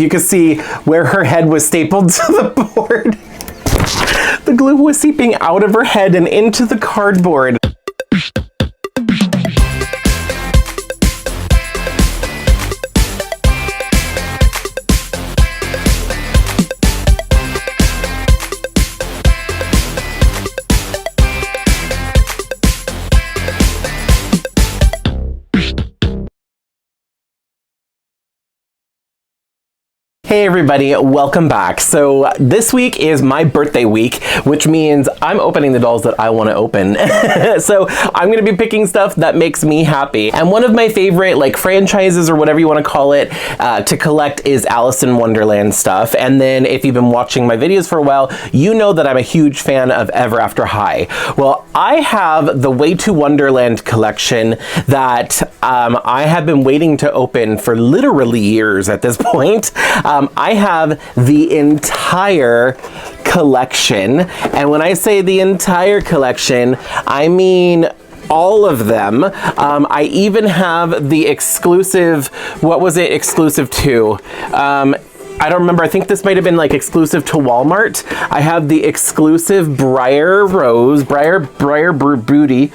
You can see where her head was stapled to the board. The glue was seeping out of her head and into the cardboard. Hey everybody, welcome back. So this week is my birthday week, which means I'm opening the dolls that I want to open. So I'm going to be picking stuff that makes me happy. And one of my favorite like franchises or whatever you want to call it to collect is Alice in Wonderland stuff. And then if you've been watching my videos for a while, you know that I'm a huge fan of Ever After High. Well, I have the Way Too Wonderland collection that I have been waiting to open for literally years at this point. I have the entire collection, and when I say the entire collection, I mean all of them. I even have the exclusive, what was it exclusive to? I don't remember. I think this might have been like exclusive to Walmart. I have the exclusive Briar Beauty.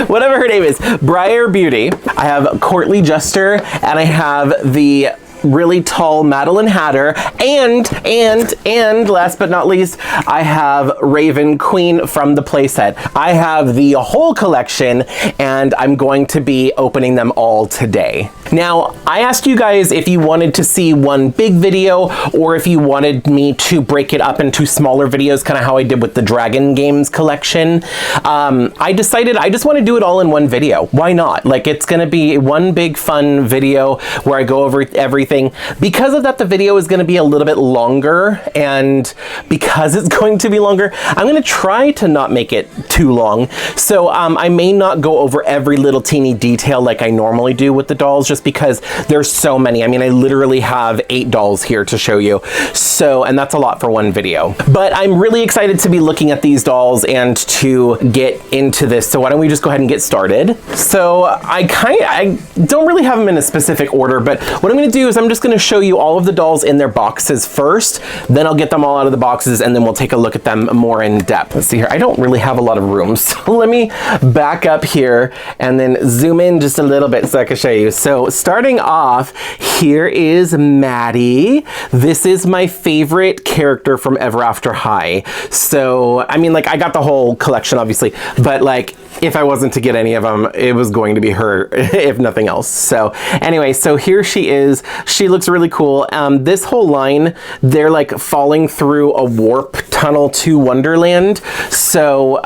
Whatever her name is, Briar Beauty. I have Courtly Jester, and I have the really tall Madeline Hatter, and last but not least, I have Raven Queen from the Playset. I have the whole collection, and I'm going to be opening them all today. Now, I asked you guys if you wanted to see one big video or if you wanted me to break it up into smaller videos, kind of how I did with the Dragon Games collection. I decided I just want to do it all in one video. Why not? Like, it's going to be one big fun video where I go over everything. Because of that, the video is going to be a little bit longer, and because it's going to be longer, I'm going to try to not make it too long. So I may not go over every little teeny detail like I normally do with the dolls, just because there's so many. I mean, I literally have 8 dolls here to show you. So, and that's a lot for one video. But I'm really excited to be looking at these dolls and to get into this. So why don't we just go ahead and get started? So I don't really have them in a specific order, but what I'm going to do is I'm just going to show you all of the dolls in their boxes first. Then I'll get them all out of the boxes, and then we'll take a look at them more in depth. Let's see here. I don't really have a lot of room, so let me back up here and then zoom in just a little bit so I can show you. So starting off, here is Maddie. This is my favorite character from Ever After High. So, I mean, like, I got the whole collection, obviously, but like, if I wasn't to get any of them, it was going to be her, if nothing else. So anyway, so here she is. She looks really cool. This whole line, they're like falling through a warp tunnel to Wonderland. So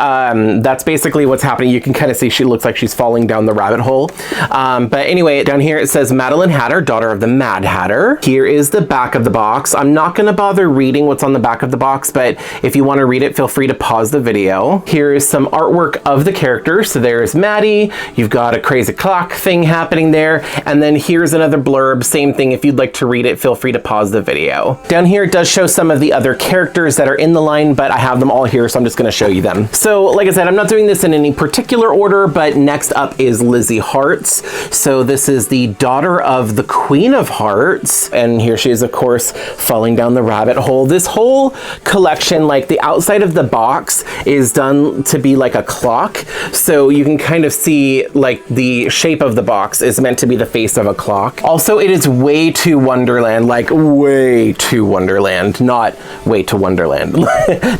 that's basically what's happening. You can kind of see she looks like she's falling down the rabbit hole. But anyway, down here it says Madeline Hatter, daughter of the Mad Hatter. Here is the back of the box. I'm not going to bother reading what's on the back of the box, but if you want to read it, feel free to pause the video. Here is some artwork of the character. So there's Maddie, you've got a crazy clock thing happening there, and then here's another blurb, same thing. If you'd like to read it, feel free to pause the video. Down here it does show some of the other characters that are in the line, but I have them all here, so I'm just going to show you them. So like I said, I'm not doing this in any particular order, but next up is Lizzy Hearts. So this is the daughter of the Queen of Hearts, and here she is, of course, falling down the rabbit hole. This whole collection, like the outside of the box is done to be like a clock. So you can kind of see like the shape of the box is meant to be the face of a clock. Also, it is Way Too Wonderland, like Way Too Wonderland, not Way to Wonderland.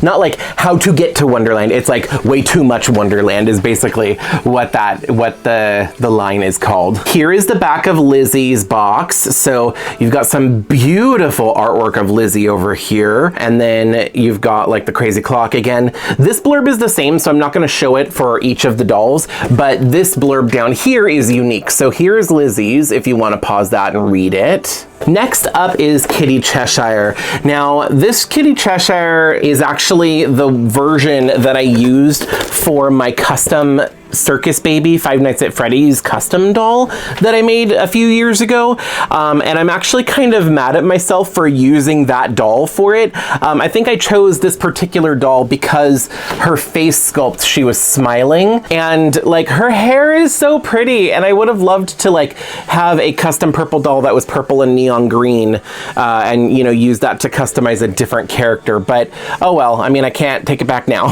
Not like how to get to Wonderland. It's like way too much Wonderland is basically what the line is called. Here is the back of Lizzy's box. So you've got some beautiful artwork of Lizzy over here, and then you've got like the crazy clock again. This blurb is the same, so I'm not going to show it for each of the dolls, but this blurb down here is unique. So here's Lizzy's, if you want to pause that and read it. Next up is Kitty Cheshire. Now, this Kitty Cheshire is actually the version that I used for my custom Circus Baby Five Nights at Freddy's custom doll that I made a few years ago. And I'm actually kind of mad at myself for using that doll for it. I think I chose this particular doll because her face sculpt, she was smiling, and like her hair is so pretty, and I would have loved to like have a custom purple doll that was purple and neon green, and you know, use that to customize a different character, but oh well, I mean, I can't take it back now.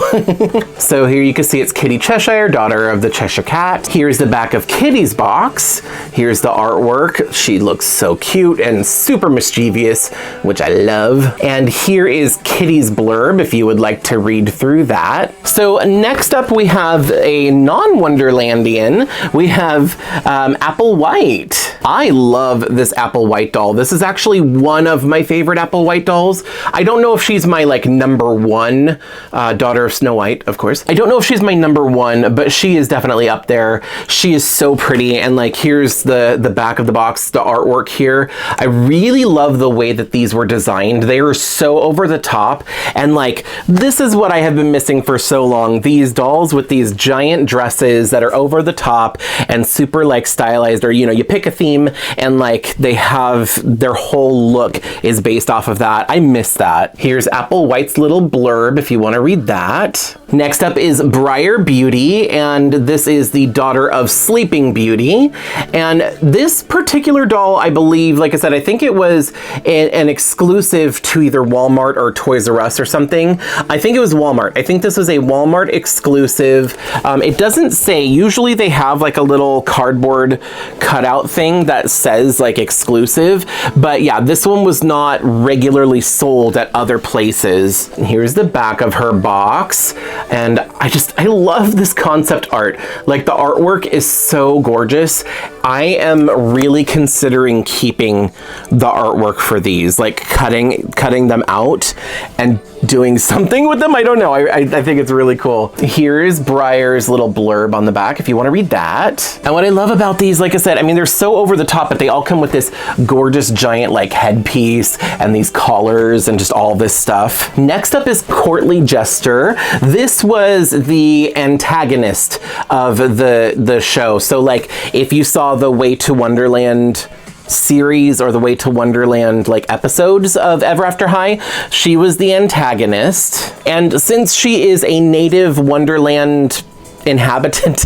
So here you can see it's Kitty Cheshire, daughter of the Cheshire Cat. Here's the back of Kitty's box. Here's the artwork. She looks so cute and super mischievous, which I love. And here is Kitty's blurb if you would like to read through that. So next up we have a non-Wonderlandian. We have Apple White. I love this Apple White doll. This is actually one of my favorite Apple White dolls. I don't know if she's my like number one, daughter of Snow White, of course. I don't know if she's my number one, but she is definitely up there. She is so pretty, and like here's the back of the box, the artwork here. I really love the way that these were designed. They are so over the top, and like this is what I have been missing for so long. These dolls with these giant dresses that are over the top and super like stylized, or you know, you pick a theme and like they have their whole look is based off of that. I miss that. Here's Apple White's little blurb if you want to read that. Next up is Briar Beauty, and this is the daughter of Sleeping Beauty. And this particular doll, I believe, like I said, I think it was an exclusive to either Walmart or Toys R Us or something. I think it was Walmart. I think this was a Walmart exclusive. It doesn't say, usually they have like a little cardboard cutout thing that says like exclusive, but yeah, this one was not regularly sold at other places. Here's the back of her box, and I love this concept art. Like the artwork is so gorgeous. I am really considering keeping the artwork for these, like cutting them out and doing something with them. I don't know. I think it's really cool. Here's Briar's little blurb on the back if you want to read that. And what I love about these, like I said, I mean, they're so over the top, but they all come with this gorgeous giant like headpiece and these collars and just all this stuff. Next up is Courtly Jester. This was the antagonist of the show. So like if you saw the Way to Wonderland series or the Way to Wonderland like episodes of Ever After High, she was the antagonist. And since she is a native Wonderland inhabitant,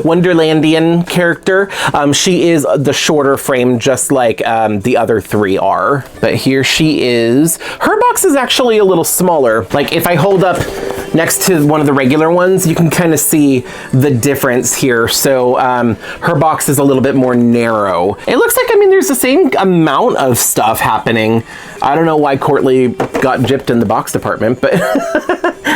Wonderlandian character, she is the shorter frame, just like the other three are. But here she is. Her box is actually a little smaller. Like if I hold up next to one of the regular ones, you can kind of see the difference here. So her box is a little bit more narrow. It looks like, I mean, there's the same amount of stuff happening. I don't know why Courtly got gypped in the box department, but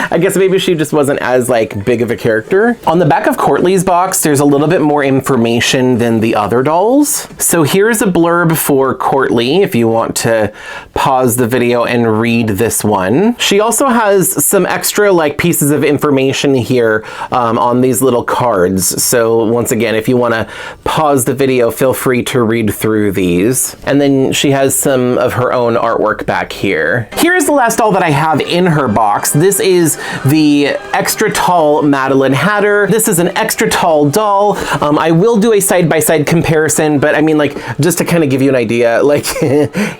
I guess maybe she just wasn't as like big of a character. On the back of Courtly's box, there's a little bit more information than the other dolls. So here's a blurb for Courtly if you want to pause the video and read this one. She also has some extra like pieces of information here on these little cards. So once again, if you want to pause the video, feel free to read through these. And then she has some of her own artwork back here. Here's the last doll that I have in her box. This is the extra tall Madeline Hatter. This is an extra tall doll. I will do a side-by-side comparison, but I mean, like, just to kind of give you an idea, like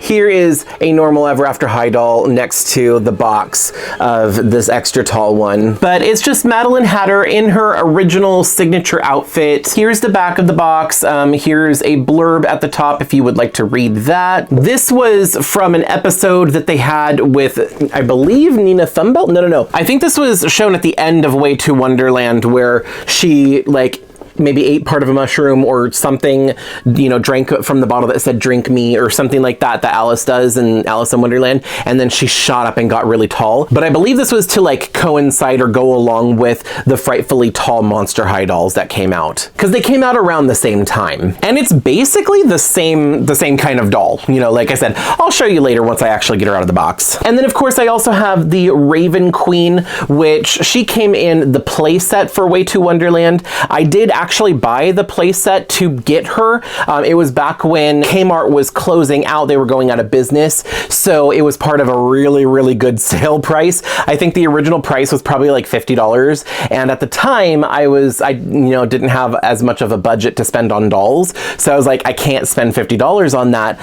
here is a normal Ever After High doll next to the box of this extra tall one. But it's just Madeline Hatter in her original signature outfit. Here's the back of the box. Here's a blurb at the top if you would like to read that. This was from an episode that they had with, I believe, Nina Thumbelt? No. I think this was shown at the end of Way Too Wonderland, where she like maybe ate part of a mushroom or something, you know, drank from the bottle that said drink me or something like that Alice does in Alice in Wonderland, and then she shot up and got really tall. But I believe this was to like coincide or go along with the Frightfully Tall Monster High dolls that came out, because they came out around the same time. And it's basically the same kind of doll, you know, like I said, I'll show you later once I actually get her out of the box. And then of course I also have the Raven Queen, which she came in the playset for Way Too Wonderland. I did actually actually buy the playset to get her. It was back when Kmart was closing out. They were going out of business. So it was part of a really, really good sale price. I think the original price was probably like $50. And at the time I didn't have as much of a budget to spend on dolls. So I was like, I can't spend $50 on that.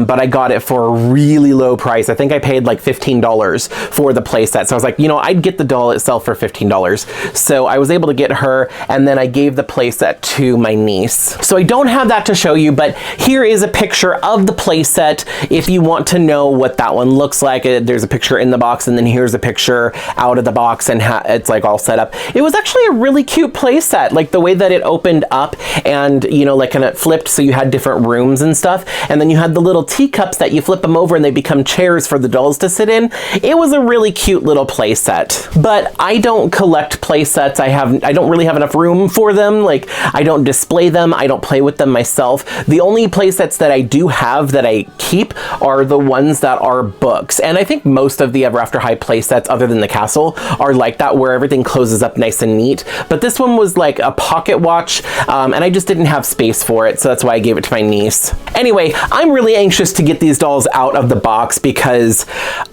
But I got it for a really low price. I think I paid like $15 for the playset. So I was like, I'd get the doll itself for $15. So I was able to get her, and then I gave the playset to my niece. So I don't have that to show you, but here is a picture of the playset if you want to know what that one looks like. There's a picture in the box, and then here's a picture out of the box, and it's like all set up. It was actually a really cute playset, like the way that it opened up and, like kind of flipped so you had different rooms and stuff. And then you had the little teacups that you flip them over and they become chairs for the dolls to sit in. It was a really cute little playset. But I don't collect playsets. I don't really have enough room for them. Like, I don't display them. I don't play with them myself. The only playsets that I do have that I keep are the ones that are books. And I think most of the Ever After High playsets, other than the castle, are like that, where everything closes up nice and neat. But this one was like a pocket watch, and I just didn't have space for it, so that's why I gave it to my niece. Anyway, I'm really anxious to get these dolls out of the box because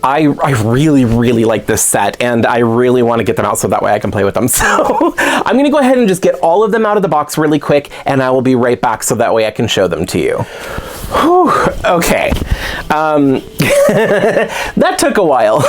I really, really like this set, and I really want to get them out so that way I can play with them. So I'm gonna go ahead and just get all of them out of the box really quick, and I will be right back so that way I can show them to you. Whew, okay. That took a while.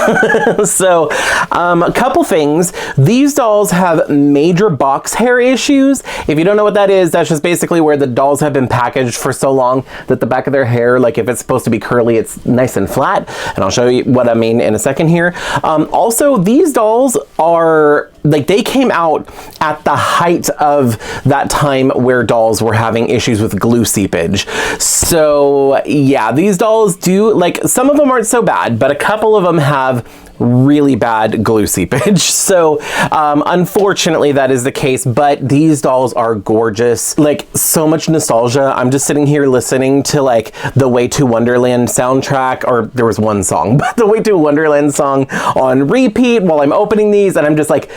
So, a couple things. These dolls have major box hair issues. If you don't know what that is, that's just basically where the dolls have been packaged for so long that the back of their hair, like if it's supposed to be curly, it's nice and flat. And I'll show you what I mean in a second here. Also, these dolls are, like, they came out at the height of that time where dolls were having issues with glue seepage. So yeah, these dolls do, like, some of them aren't so bad, but a couple of them have really bad glue seepage. So unfortunately that is the case, but these dolls are gorgeous. Like, so much nostalgia. I'm just sitting here listening to like the Way Too Wonderland soundtrack, or there was one song, but the Way Too Wonderland song on repeat while I'm opening these, and I'm just like,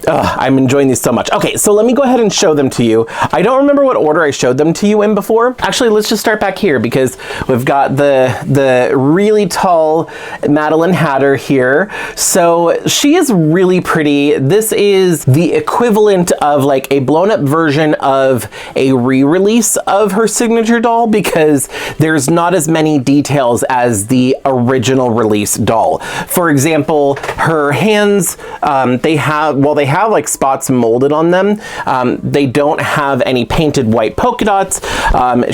I'm enjoying these so much. Okay, so let me go ahead and show them to you. I don't remember what order I showed them to you in before. Actually, let's just start back here because we've got the really tall Madeline Hatter here. So she is really pretty. This is the equivalent of like a blown up version of a re-release of her signature doll, because there's not as many details as the original release doll. For example, her hands, they have like spots molded on them. They don't have any painted white polka dots.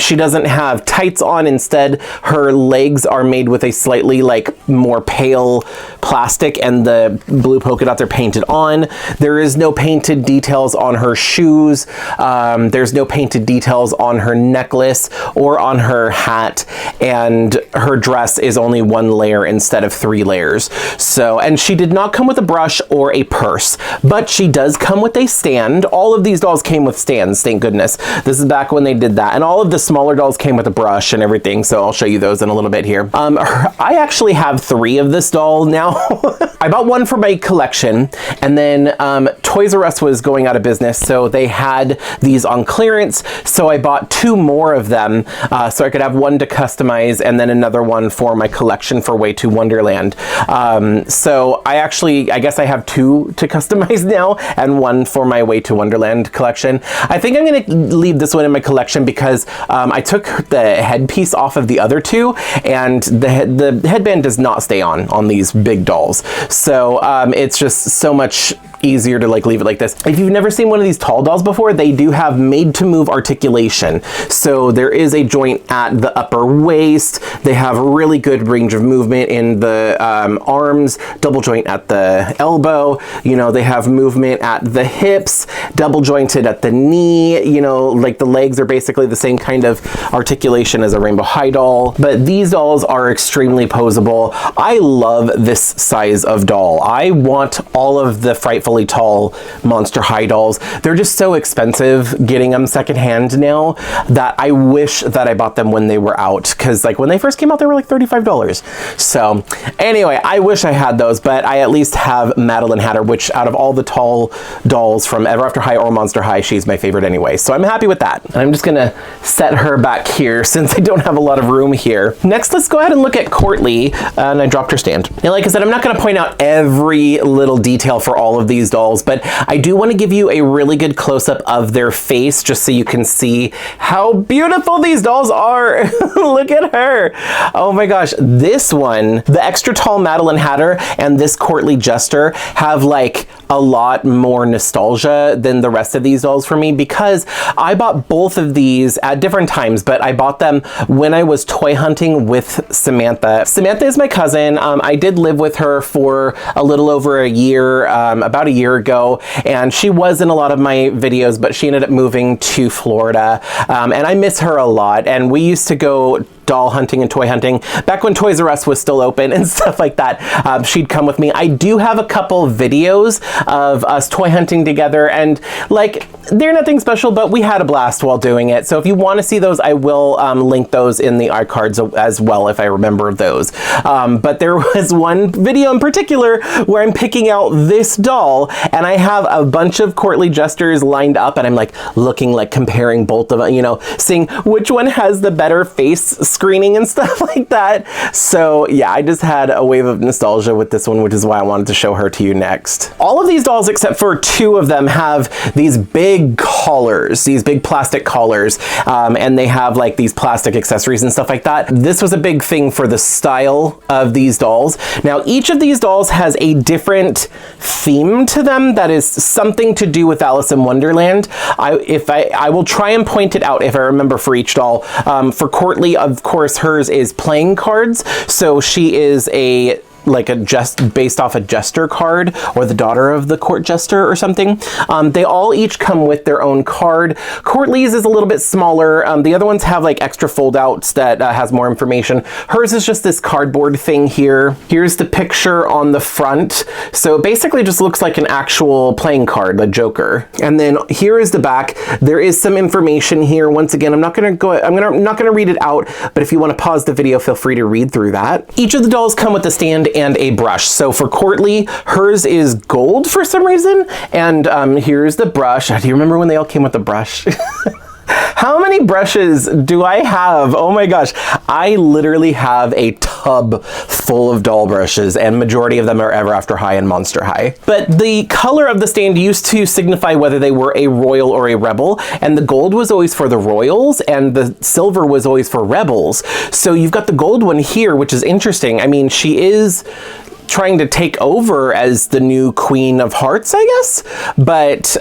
She doesn't have tights on. Instead, her legs are made with a slightly like more pale plastic, and the blue polka dots are painted on. There is no painted details on her shoes. There's no painted details on her necklace or on her hat, and her dress is only one layer instead of 3 layers. So, and she did not come with a brush or a purse, but she does come with a stand. All of these dolls came with stands, thank goodness. This is back when they did that. And all of the smaller dolls came with a brush and everything, so I'll show you those in a little bit here. I actually have 3 of this doll now. I bought one for my collection, and then Toys R Us was going out of business, so they had these on clearance, so I bought 2 more of them so I could have one to customize and then another one for my collection for Way Too Wonderland. So I guess I have 2 to customize now, and one for my Way Too Wonderland collection. I think I'm gonna leave this one in my collection because I took the headpiece off of the other 2, and the headband does not stay on these big dolls. So it's just so much easier to like leave it like this. If you've never seen one of these tall dolls before, they do have made to move articulation. So there is a joint at the upper waist. They have really good range of movement in the arms, double joint at the elbow. You know, they have movement at the hips, double jointed at the knee. You know, like the legs are basically the same kind of articulation as a Rainbow High doll. But these dolls are extremely poseable. I love this size of doll. I want all of the Frightfully Tall Monster High dolls. They're just so expensive getting them secondhand now that I wish that I bought them when they were out, because like when they first came out they were like $35. So anyway, I wish I had those, but I at least have Madeline Hatter, which out of all the tall tall dolls from Ever After High or Monster High, she's my favorite anyway. So I'm happy with that. And I'm just gonna set her back here since I don't have a lot of room here. Next, let's go ahead and look at Courtly. And I dropped her stand. And like I said, I'm not gonna point out every little detail for all of these dolls, but I do wanna give you a really good close-up of their face just so you can see how beautiful these dolls are. Look at her. Oh my gosh, this one, the extra tall Madeline Hatter and this Courtly Jester have like a lot more nostalgia than the rest of these dolls for me, because I bought both of these at different times, but I bought them when I was toy hunting with Samantha. Samantha is my cousin. I did live with her for a little over a year, about a year ago, and she was in a lot of my videos, but she ended up moving to Florida, and I miss her a lot, and we used to go doll hunting and toy hunting back when Toys R Us was still open and stuff like that. She'd come with me. I do have a couple videos of us toy hunting together, and like, they're nothing special, but we had a blast while doing it. So if you want to see those, I will link those in the iCards as well if I remember those. But there was one video in particular where I'm picking out this doll, and I have a bunch of Courtly Jesters lined up, and I'm like looking, like comparing both of them, you know, seeing which one has the better face screening and stuff like that. So yeah, I just had a wave of nostalgia with this one, which is why I wanted to show her to you next. All of these dolls, except for two of them, have these big collars, these big plastic collars, and they have like these plastic accessories and stuff like that. This was a big thing for the style of these dolls. Now, each of these dolls has a different theme to them that is something to do with Alice in Wonderland. I will try and point it out if I remember for each doll. For Courtly, of course, hers is playing cards. So she is just based off a jester card, or the daughter of the court jester or something. They all each come with their own card. Courtly's is a little bit smaller. The other ones have like extra fold outs that has more information. Hers is just this cardboard thing here. Here's the picture on the front. So it basically just looks like an actual playing card, the Joker. And then here is the back. There is some information here. Once again, I'm not gonna read it out, but if you want to pause the video, feel free to read through that. Each of the dolls come with a stand and a brush. So for Courtly, hers is gold for some reason, and here's the brush. Do you remember when they all came with the brush? How many brushes do I have? Oh my gosh, I literally have a tub full of doll brushes, and majority of them are Ever After High and Monster High. But the color of the stand used to signify whether they were a royal or a rebel, and the gold was always for the royals, and the silver was always for rebels. So you've got the gold one here, which is interesting. I mean, she is trying to take over as the new Queen of Hearts, I guess. But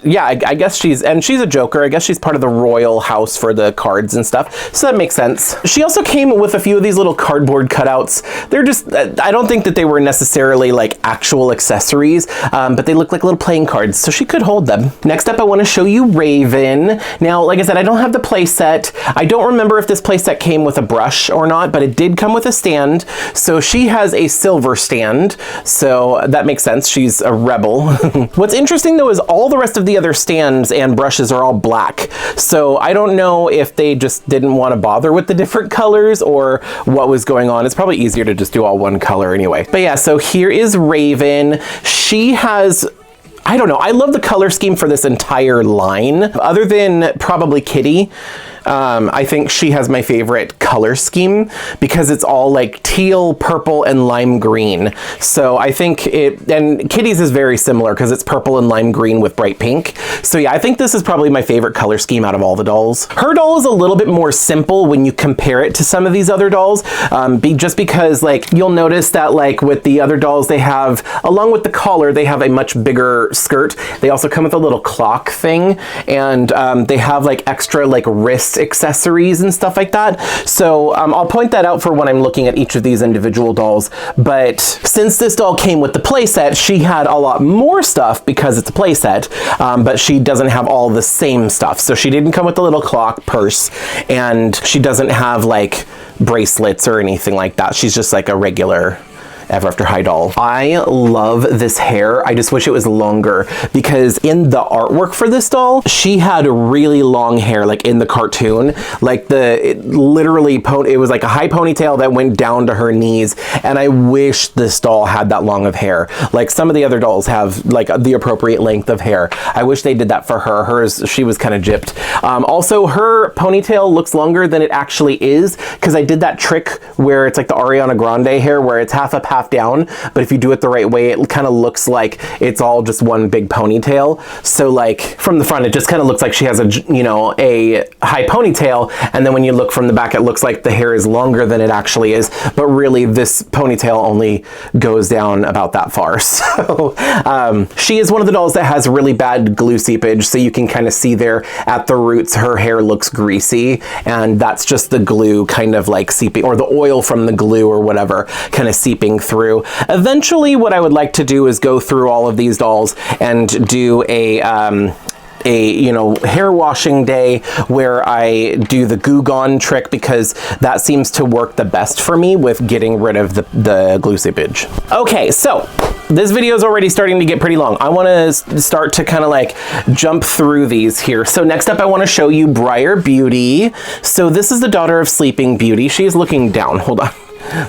yeah, I guess she's a Joker. I guess she's part of the royal house for the cards and stuff. So that makes sense. She also came with a few of these little cardboard cutouts. They're just, I don't think that they were necessarily like actual accessories, but they look like little playing cards, so she could hold them. Next up, I want to show you Raven. Now, like I said, I don't have the play set. I don't remember if this play set came with a brush or not, but it did come with a stand. So she has a silver stand, so that makes sense. She's a rebel. What's interesting though is all the rest of the other stands and brushes are all black, so I don't know if they just didn't want to bother with the different colors or what was going on. It's probably easier to just do all one color anyway. But yeah, so here is Raven. She has, I don't know, I love the color scheme for this entire line, other than probably Kitty. I think she has my favorite color scheme because it's all like teal, purple, and lime green. So I think and Kitty's is very similar because it's purple and lime green with bright pink. So yeah, I think this is probably my favorite color scheme out of all the dolls. Her doll is a little bit more simple when you compare it to some of these other dolls, just because like you'll notice that like with the other dolls, they have, along with the collar, they have a much bigger skirt. They also come with a little clock thing, and they have like extra like wrist accessories and stuff like that. So I'll point that out for when I'm looking at each of these individual dolls. But since this doll came with the playset, she had a lot more stuff because it's a playset, but she doesn't have all the same stuff. So she didn't come with the little clock, purse, and she doesn't have like bracelets or anything like that. She's just like a regular Ever After High doll. I love this hair. I just wish it was longer, because in the artwork for this doll, she had really long hair, like in the cartoon. Like it was like a high ponytail that went down to her knees, and I wish this doll had that long of hair. Like some of the other dolls have like the appropriate length of hair. I wish they did that for her. Hers, she was kind of gypped. Also, her ponytail looks longer than it actually is, because I did that trick where it's like the Ariana Grande hair, where it's half up, half down, but if you do it the right way, it kind of looks like it's all just one big ponytail. So like from the front, it just kind of looks like she has a high ponytail, and then when you look from the back, it looks like the hair is longer than it actually is, but really this ponytail only goes down about that far. So she is one of the dolls that has really bad glue seepage, so you can kind of see there at the roots her hair looks greasy, and that's just the glue kind of like seeping, or the oil from the glue or whatever kind of seeping through. Eventually what I would like to do is go through all of these dolls and do a hair washing day where I do the Goo Gone trick, because that seems to work the best for me with getting rid of the glue seepage. Okay, so this video is already starting to get pretty long. I want to start to kind of like jump through these here. So next up, I want to show you Briar Beauty. So this is the daughter of Sleeping Beauty. She's looking down. Hold on.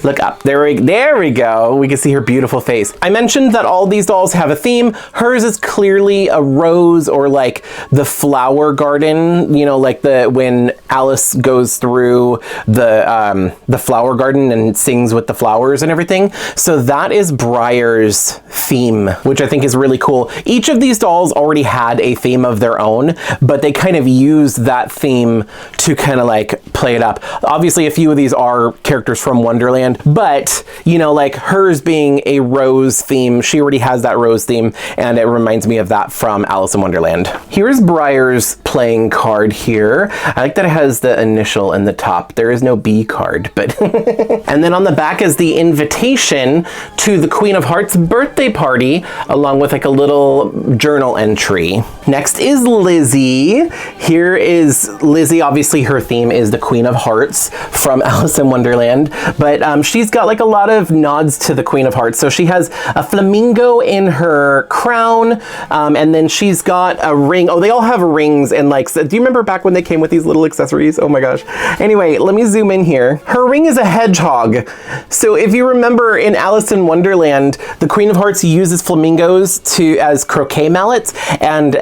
Look up. There we go. We can see her beautiful face. I mentioned that all these dolls have a theme. Hers is clearly a rose, or like the flower garden, like when Alice goes through the flower garden and sings with the flowers and everything. So that is Briar's theme, which I think is really cool. Each of these dolls already had a theme of their own, but they kind of used that theme to kind of like play it up. Obviously, a few of these are characters from Wonderland, but like hers being a rose theme, she already has that rose theme, and it reminds me of that from Alice in Wonderland. Here's Briar's playing card here. I like that it has the initial in the top. There is no B card, but and then on the back is the invitation to the Queen of Hearts birthday party, along with like a little journal entry. Next is Lizzy. Here is Lizzy. Obviously her theme is the Queen of Hearts from Alice in Wonderland, but she's got like a lot of nods to the Queen of Hearts. So she has a flamingo in her crown, and then she's got a ring. Oh, they all have rings, and like, do you remember back when they came with these little accessories? Oh my gosh. Anyway, let me zoom in here. Her ring is a hedgehog. So if you remember in Alice in Wonderland, the Queen of Hearts uses flamingos as croquet mallets, and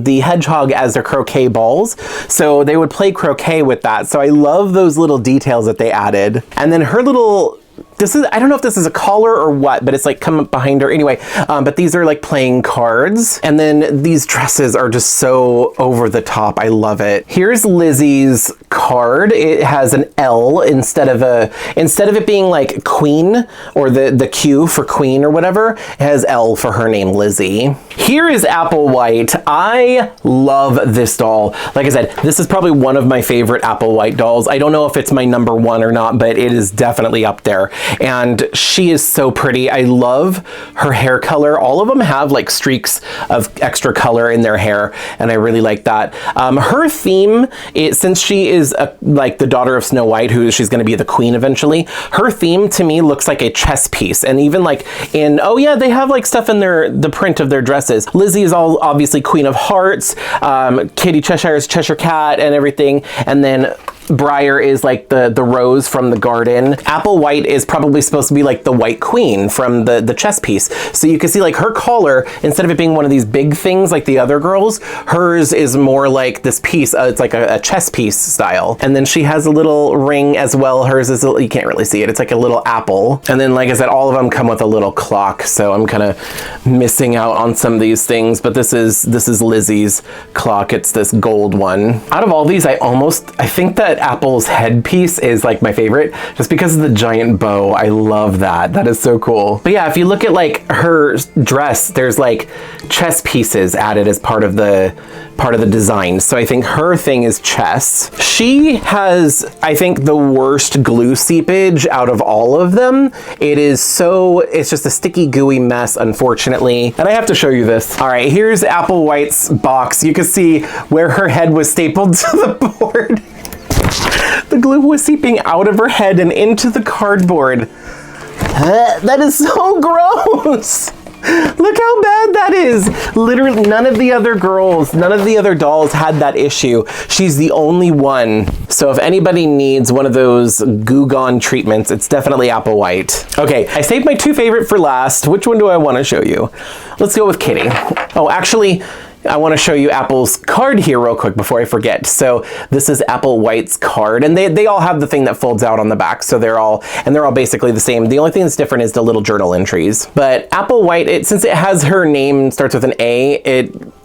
the hedgehog as their croquet balls. So they would play croquet with that. So I love those little details that they added. And then her little, I don't know if this is a collar or what, but it's like come up behind her. Anyway, but these are like playing cards. And then these dresses are just so over the top. I love it. Here's Lizzy's card. It has an L instead of it being like Queen, or the Q for Queen or whatever. It has L for her name, Lizzy. Here is Applewhite. I love this doll. Like I said, this is probably one of my favorite Applewhite dolls. I don't know if it's my #1 or not, but it is definitely up there. And she is so pretty. I love her hair color. All of them have like streaks of extra color in their hair, and I really like that. Her theme, since she is like the daughter of Snow White, who she's going to be the queen eventually, her theme to me looks like a chess piece. And even like oh yeah, they have like stuff in the print of their dresses. Lizzy is all obviously Queen of Hearts. Kitty Cheshire is Cheshire Cat and everything. And then Briar is like the rose from the garden. Applewhite is probably supposed to be like the White Queen from the chess piece. So you can see like her collar, instead of it being one of these big things like the other girls, hers is more like this piece. It's like a chess piece style. And then she has a little ring as well. Hers is, you can't really see it. It's like a little apple. And then like I said, all of them come with a little clock. So I'm kind of missing out on some of these things, but this is Lizzy's clock. It's this gold one. Out of all these, I think that Apple's headpiece is like my favorite, just because of the giant bow. I love that. That is so cool. But yeah, if you look at like her dress, there's like chess pieces added as part of the design. So I think her thing is chess. She has, I think, the worst glue seepage out of all of them. It's just a sticky, gooey mess, unfortunately. And I have to show you this. All right, here's Applewhite's box. You can see where her head was stapled to the board. The glue was seeping out of her head and into the cardboard. That is so gross. Look how bad that is. Literally, none of the other girls, none of the other dolls had that issue. She's the only one. So if anybody needs one of those Goo Gone treatments, it's definitely Apple White. Okay, I saved my two favorite for last. Which one do I want to show you? Let's go with Kitty. Oh, actually, I want to show you Apple's card here real quick before I forget. So this is Apple White's card, and they all have the thing that folds out on the back. So they're all basically the same. The only thing that's different is the little journal entries. But Apple White, since it has her name, starts with an A,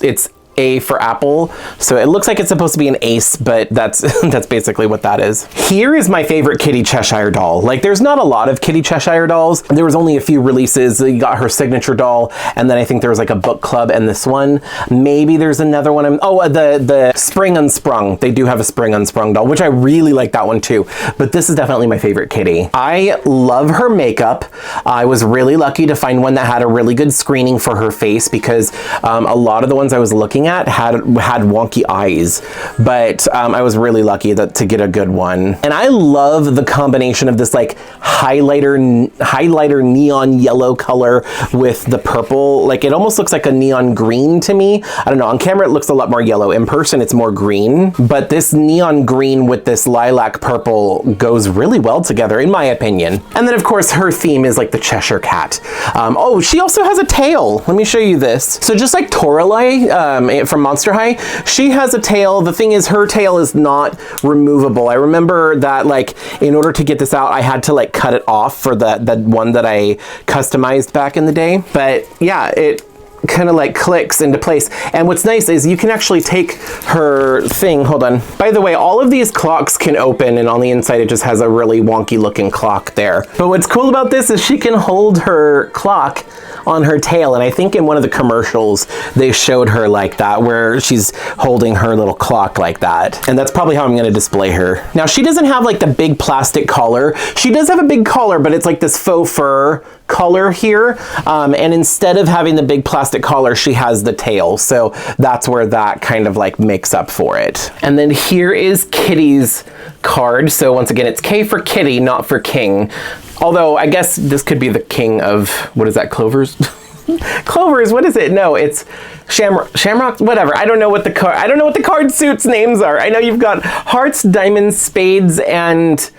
it's A for Apple. So it looks like it's supposed to be an ace, but that's that's basically what that is. Here is my favorite Kitty Cheshire doll. Like, there's not a lot of Kitty Cheshire dolls. There was only a few releases. You got her signature doll, and then I think there was like a book club and this one. Maybe there's another one. The Spring Unsprung. They do have a Spring Unsprung doll, which I really like that one too. But this is definitely my favorite Kitty. I love her makeup. I was really lucky to find one that had a really good screening for her face, because a lot of the ones I was looking at had wonky eyes, but I was really lucky to get a good one. And I love the combination of this like highlighter neon yellow color with the purple. Like, it almost looks like a neon green to me. I don't know, on camera it looks a lot more yellow. In person it's more green, but this neon green with this lilac purple goes really well together, in my opinion. And then of course her theme is like the Cheshire cat. Oh, she also has a tail. Let me show you this. So just like Toralei from Monster High, she has a tail. The thing is, her tail is not removable. I remember that, like, in order to get this out, I had to like cut it off for the one that I customized back in the day. But yeah, it kind of like clicks into place. And what's nice is you can actually take her thing, hold on. By the way, all of these clocks can open, and on the inside it just has a really wonky looking clock there. But what's cool about this is she can hold her clock on her tail, and I think in one of the commercials they showed her like that, where she's holding her little clock like that. And that's probably how I'm going to display her. Now, she doesn't have like the big plastic collar. She does have a big collar, but it's like this faux fur collar here, and instead of having the big plastic collar, she has the tail, so that's where that kind of like makes up for it. And then here is Kitty's card. So once again, it's K for Kitty, not for King. Although I guess this could be the king of, what is that, clovers? Clovers, what is it? No, it's shamrock, whatever. I don't know what the card suits names are. I know you've got hearts, diamonds, spades, and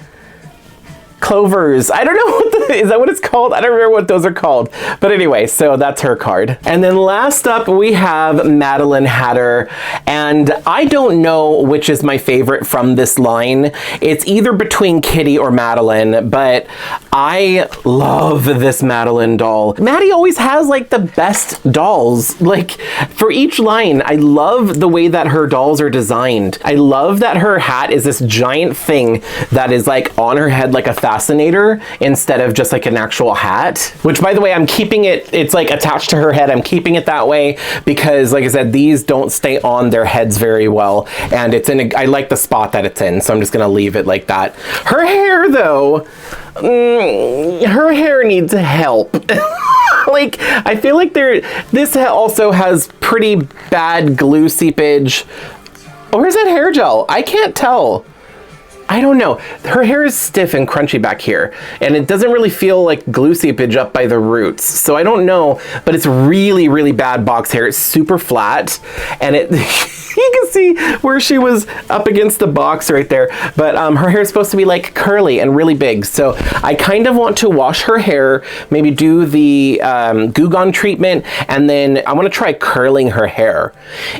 clovers. I don't know is that what it's called? I don't remember what those are called. But anyway, so that's her card. And then last up we have Madeline Hatter, and I don't know which is my favorite from this line. It's either between Kitty or Madeline, but I love this Madeline doll. Maddie always has like the best dolls. Like, for each line, I love the way that her dolls are designed. I love that her hat is this giant thing that is like on her head like a fascinator instead of just like an actual hat, which, by the way, I'm keeping it's like attached to her head. I'm keeping it that way because, like I said, these don't stay on their heads very well, and I like the spot that it's in, so I'm just gonna leave it like that. Her hair though, her hair needs help. Like, I feel like this also has pretty bad glue seepage. Or is it hair gel? I can't tell. I don't know. Her hair is stiff and crunchy back here, and it doesn't really feel like glue seepage up by the roots. So I don't know, but it's really, really bad box hair. It's super flat, and you can see where she was up against the box right there. But her hair is supposed to be like curly and really big. So I kind of want to wash her hair, maybe do the Goo Gone treatment, and then I want to try curling her hair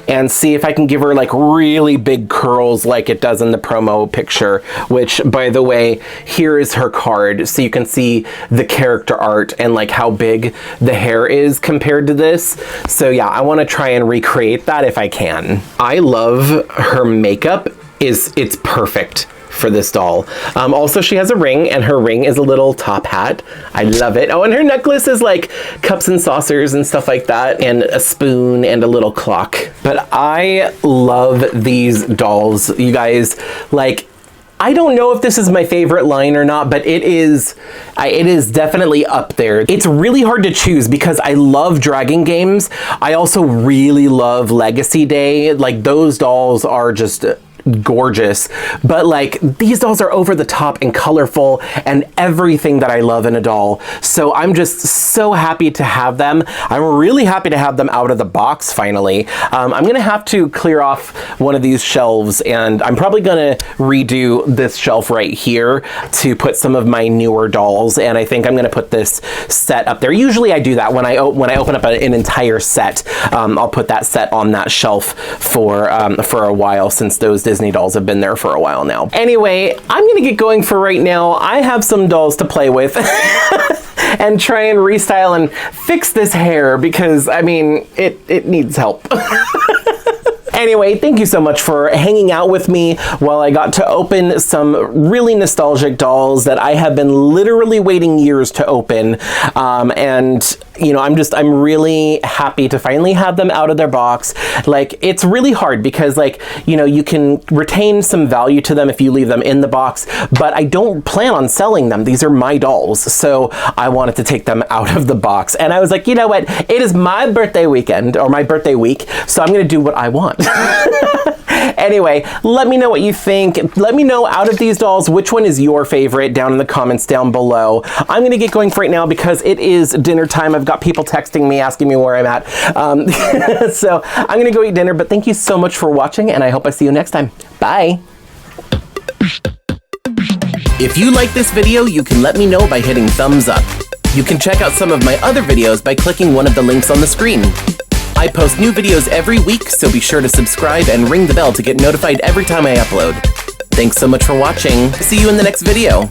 and see if I can give her like really big curls like it does in the promo picture, which, by the way, here is her card, so you can see the character art and like how big the hair is compared to this. So yeah, I want to try and recreate that if I can. I love her makeup. It's perfect for this doll. Also, she has a ring, and her ring is a little top hat. I love it. Oh, and her necklace is like cups and saucers and stuff like that, and a spoon and a little clock. But I love these dolls, you guys. Like, I don't know if this is my favorite line or not, but it is definitely up there. It's really hard to choose because I love Dragon games. I also really love Legacy Day. Like, those dolls are just gorgeous. But like, these dolls are over the top and colorful and everything that I love in a doll. So I'm just so happy to have them. I'm really happy to have them out of the box finally. I'm gonna have to clear off one of these shelves, and I'm probably gonna redo this shelf right here to put some of my newer dolls, and I think I'm gonna put this set up there. Usually I do that when I open up an entire set. I'll put that set on that shelf for a while, since those Disney dolls have been there for a while now. Anyway, I'm gonna get going for right now. I have some dolls to play with and try and restyle and fix this hair, because I mean, it needs help. Anyway, thank you so much for hanging out with me while I got to open some really nostalgic dolls that I have been literally waiting years to open. And you know, I'm really happy to finally have them out of their box. Like, it's really hard because, like, you know, you can retain some value to them if you leave them in the box, but I don't plan on selling them. These are my dolls, so I wanted to take them out of the box. And I was like, you know what? It is my birthday weekend, or my birthday week, so I'm gonna do what I want. Anyway, let me know what you think. Let me know, out of these dolls, which one is your favorite down in the comments down below. I'm gonna get going for right now because it is dinner time. I've got people texting me, asking me where I'm at. So I'm gonna go eat dinner, but thank you so much for watching, and I hope I see you next time. Bye. If you like this video, you can let me know by hitting thumbs up. You can check out some of my other videos by clicking one of the links on the screen. I post new videos every week, so be sure to subscribe and ring the bell to get notified every time I upload. Thanks so much for watching. See you in the next video.